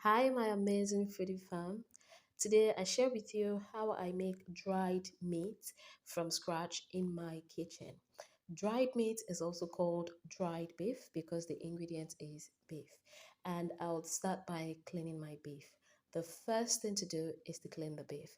Hi, my amazing foodie fam. Today I share with you how I make dried meat from scratch in my kitchen. Dried meat is also called dried beef because the ingredient is beef. And I'll start by cleaning my beef. The first thing to do is to clean the beef.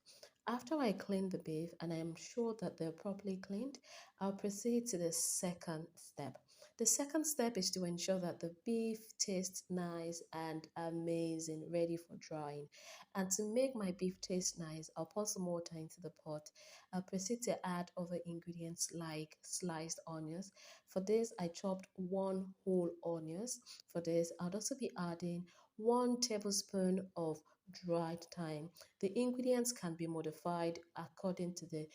After I clean the beef and I am sure that they're properly cleaned, I'll proceed to the second step. The second step is to ensure that the beef tastes nice and amazing, ready for drying. And to make my beef taste nice, I'll pour some water into the pot. I'll proceed to add other ingredients like sliced onions. For this, I chopped one whole onions. For this, I'll also be adding 1 tablespoon of dried thyme. The ingredients can be modified according to the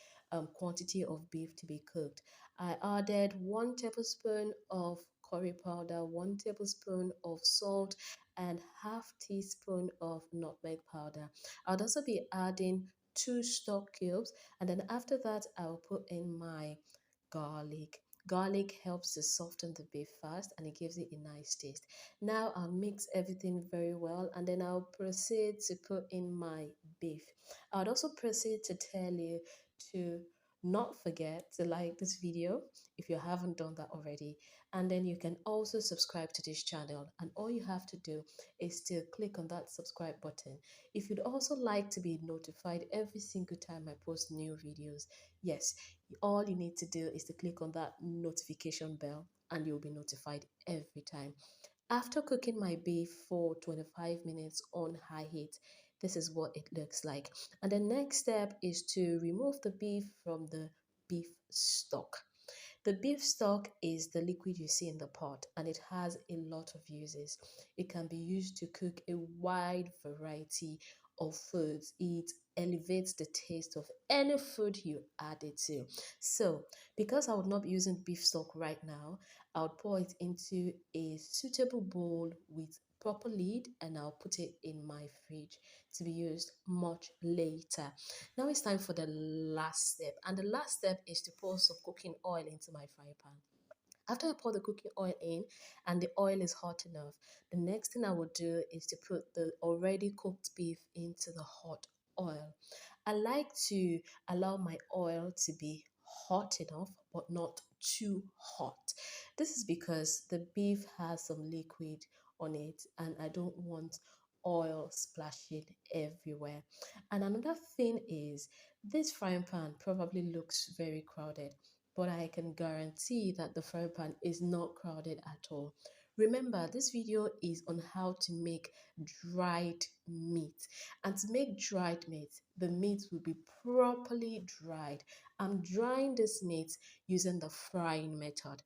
quantity of beef to be cooked. I added 1 tablespoon of curry powder, 1 tablespoon of salt, and half teaspoon of nutmeg powder. I'll also be adding 2 stock cubes, and then after that, I'll put in my garlic. Garlic helps to soften the beef fast and it gives it a nice taste. Now I'll mix everything very well and then I'll proceed to put in my beef. I'll also proceed to tell you to not forget to like this video if you haven't done that already, and then you can also subscribe to this channel, and all you have to do is to click on that subscribe button. If you'd also like to be notified every single time I post new videos, yes, all you need to do is to click on that notification bell and you'll be notified every time. After cooking my beef for 25 minutes on high heat, this is what it looks like. And the next step is to remove the beef from the beef stock. The beef stock is the liquid you see in the pot and it has a lot of uses. It can be used to cook a wide variety of foods. It elevates the taste of any food you add it to. So, because I would not be using beef stock right now, I would pour it into a suitable bowl with proper lid and I'll put it in my fridge to be used much later. Now it's time for the last step, and the last step is to pour some cooking oil into my fry pan. After I pour the cooking oil in and the oil is hot enough, the next thing I will do is to put the already cooked beef into the hot oil. I like to allow my oil to be hot enough but not too hot. This is because the beef has some liquid on it and I don't want oil splashing everywhere. And another thing is this frying pan probably looks very crowded, but I can guarantee that the frying pan is not crowded at all. Remember, this video is on how to make dried meat. And to make dried meat, the meat will be properly dried. I'm drying this meat using the frying method.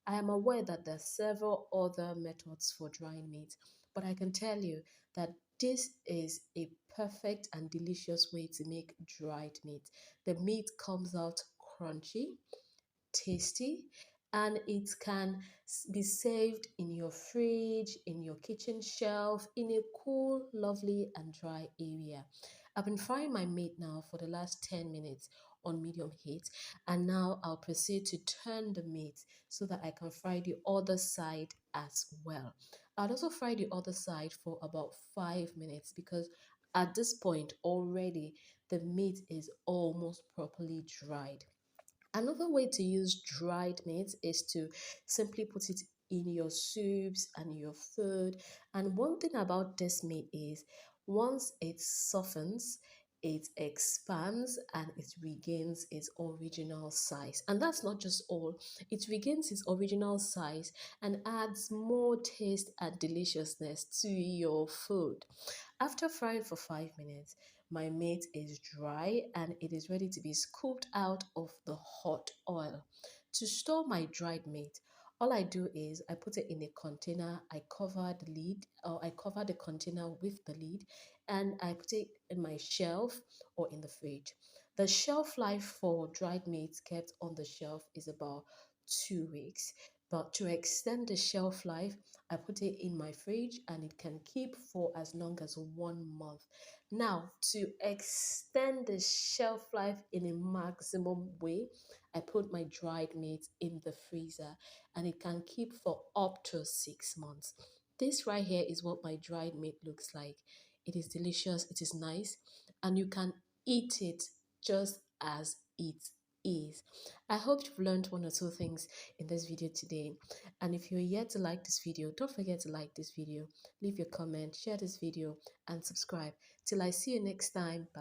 I am aware that there are several other methods for drying meat, but I can tell you that this is a perfect and delicious way to make dried meat. The meat comes out crunchy, tasty, and it can be saved in your fridge, in your kitchen shelf, in a cool, lovely, and dry area. I've been frying my meat now for the last 10 minutes on medium heat, and now I'll proceed to turn the meat so that I can fry the other side as well. I'll also fry the other side for about 5 minutes because at this point already the meat is almost properly dried. Another way to use dried meat is to simply put it in your soups and your food. And one thing about this meat is once it softens, it expands and it regains its original size. And that's not just all, it regains its original size and adds more taste and deliciousness to your food. After frying for 5 minutes, my meat is dry and it is ready to be scooped out of the hot oil. To store my dried meat, all I do is I put it in a container, I cover the lid, or I cover the container with the lid, and I put it in my shelf or in the fridge. The shelf life for dried meat kept on the shelf is about 2 weeks. But to extend the shelf life, I put it in my fridge and it can keep for as long as 1 month. Now, to extend the shelf life in a maximum way, I put my dried meat in the freezer and it can keep for up to 6 months. This right here is what my dried meat looks like. It is delicious, it is nice, and you can eat it just as it is. I hope you've learned one or two things in this video today. And if you're yet to like this video, don't forget to like this video, leave your comment, share this video, and subscribe. Till I see you next time. Bye.